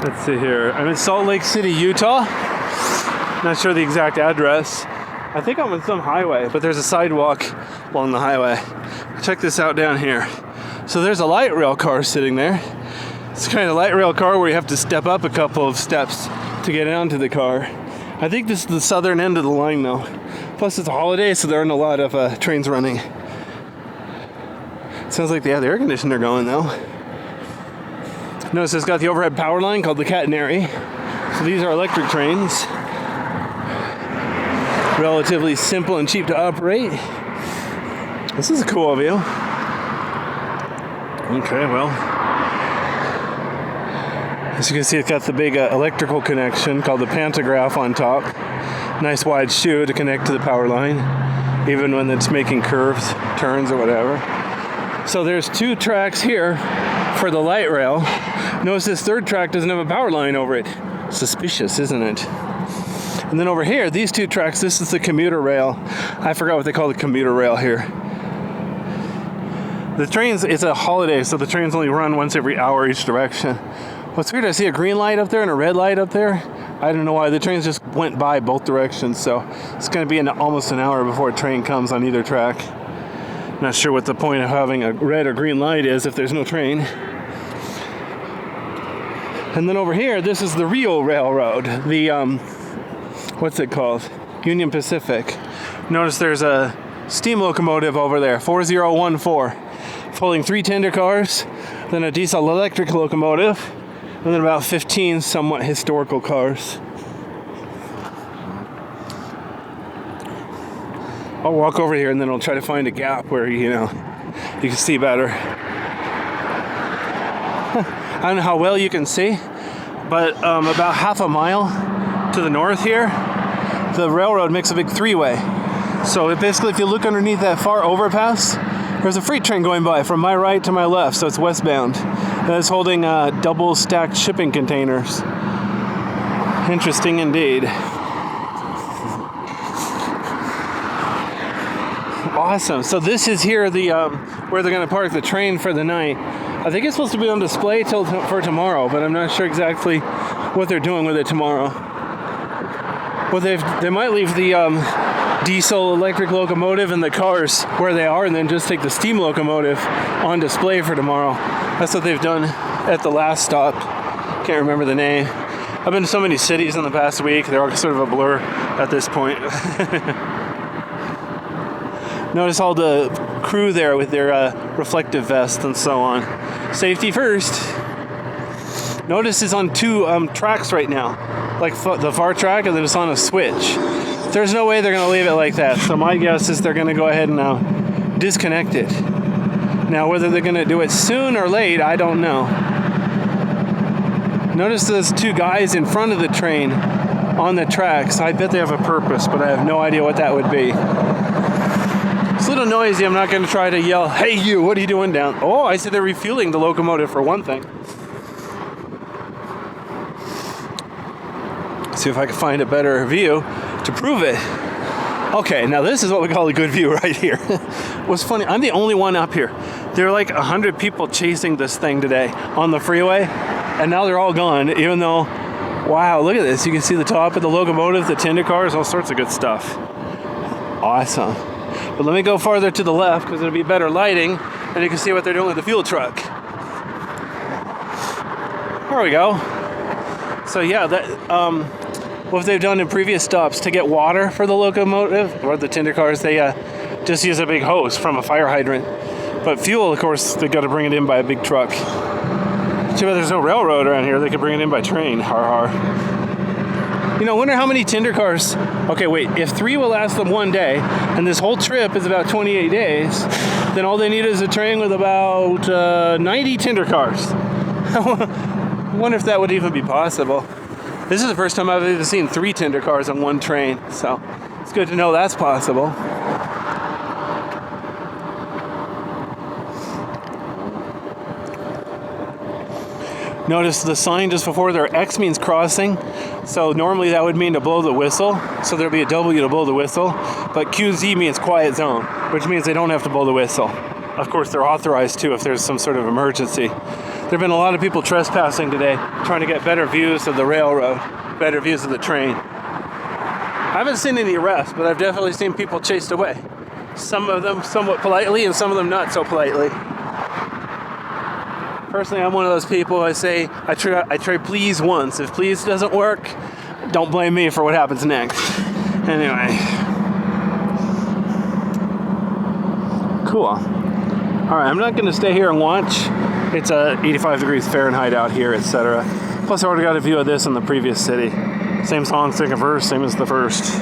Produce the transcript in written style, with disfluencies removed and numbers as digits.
Let's see here. I'm in Salt Lake City, Utah. Not sure the exact address. I think I'm on some highway, but there's a sidewalk along the highway. Check this out down here. So there's a light rail car sitting there. It's kind of light rail car where you have to step up a couple of steps to get onto the car. I think this is the southern end of the line though. Plus it's a holiday, so there aren't a lot of trains running. Sounds like they have the air conditioner going though. Notice it's got the overhead power line called the catenary. So these are electric trains. Relatively simple and cheap to operate. This is a cool view. Okay, well. As you can see, it's got the big electrical connection called the pantograph on top. Nice wide shoe to connect to the power line, even when it's making curves, turns, or whatever. So there's two tracks here for the light rail. Notice this third track doesn't have a power line over it. Suspicious, isn't it? And then over here, these two tracks, this is the commuter rail. I forgot what they call the commuter rail here. The trains, it's a holiday, so the trains only run once every hour each direction. What's weird, I see a green light up there and a red light up there. I don't know why, the trains just went by both directions, so it's going to be almost an hour before a train comes on either track. Not sure what the point of having a red or green light is if there's no train. And then over here, this is the Rio Railroad, the, what's it called? Union Pacific. Notice there's a steam locomotive over there, 4014, pulling 3 tender cars, then a diesel electric locomotive, and then about 15 somewhat historical cars. I'll walk over here and then I'll try to find a gap where, you can see better. I don't know how well you can see, but about half a mile to the north here, the railroad makes a big three-way. So basically, if you look underneath that far overpass, there's a freight train going by from my right to my left, so it's westbound. And it's holding double-stacked shipping containers. Interesting indeed. Awesome. So this is here the where they're going to park the train for the night. I think it's supposed to be on display for tomorrow, but I'm not sure exactly what they're doing with it tomorrow. Well, they might leave the diesel electric locomotive and the cars where they are, and then just take the steam locomotive on display for tomorrow. That's what they've done at the last stop. Can't remember the name. I've been to so many cities in the past week; they're all sort of a blur at this point. Notice all the crew there with their reflective vests and so on. Safety first. Notice it's on 2 tracks right now, like the far track, and then it's on a switch. There's no way they're going to leave it like that. So my guess is they're going to go ahead and now disconnect it. Now, whether they're going to do it soon or late, I don't know. Notice those 2 guys in front of the train on the tracks. I bet they have a purpose, but I have no idea what that would be. It's a little noisy. I'm not going to try to yell, "Hey you, what are you doing down?" Oh, I see they're refueling the locomotive for one thing. See if I can find a better view to prove it. Okay, now this is what we call a good view right here. What's funny, I'm the only one up here. There are like 100 people chasing this thing today on the freeway, and now they're all gone, even though, wow, look at this. You can see the top of the locomotive, the tender cars, all sorts of good stuff. Awesome. But let me go farther to the left because it'll be better lighting, and you can see what they're doing with the fuel truck. There we go. So yeah, what they've done in previous stops to get water for the locomotive or the tender cars, they just use a big hose from a fire hydrant. But fuel, of course, they got to bring it in by a big truck. Too bad there's no railroad around here. They could bring it in by train. Har har. I wonder how many tender cars. Okay, wait. If 3 will last them one day, and this whole trip is about 28 days, then all they need is a train with about 90 tender cars. I wonder if that would even be possible. This is the first time I've even seen 3 tender cars on one train, so it's good to know that's possible. Notice the sign just before there, X means crossing. So normally that would mean to blow the whistle. So there'll be a W to blow the whistle. But QZ means quiet zone, which means they don't have to blow the whistle. Of course, they're authorized to if there's some sort of emergency. There have been a lot of people trespassing today, trying to get better views of the railroad, better views of the train. I haven't seen any arrests, but I've definitely seen people chased away. Some of them somewhat politely, and some of them not so politely. Personally, I'm one of those people. I say I try please once. If please doesn't work, don't blame me for what happens next. Anyway, cool. All right, I'm not going to stay here and watch. It's 85 degrees Fahrenheit out here, etc. Plus, I already got a view of this in the previous city. Same song, second verse, same as the first.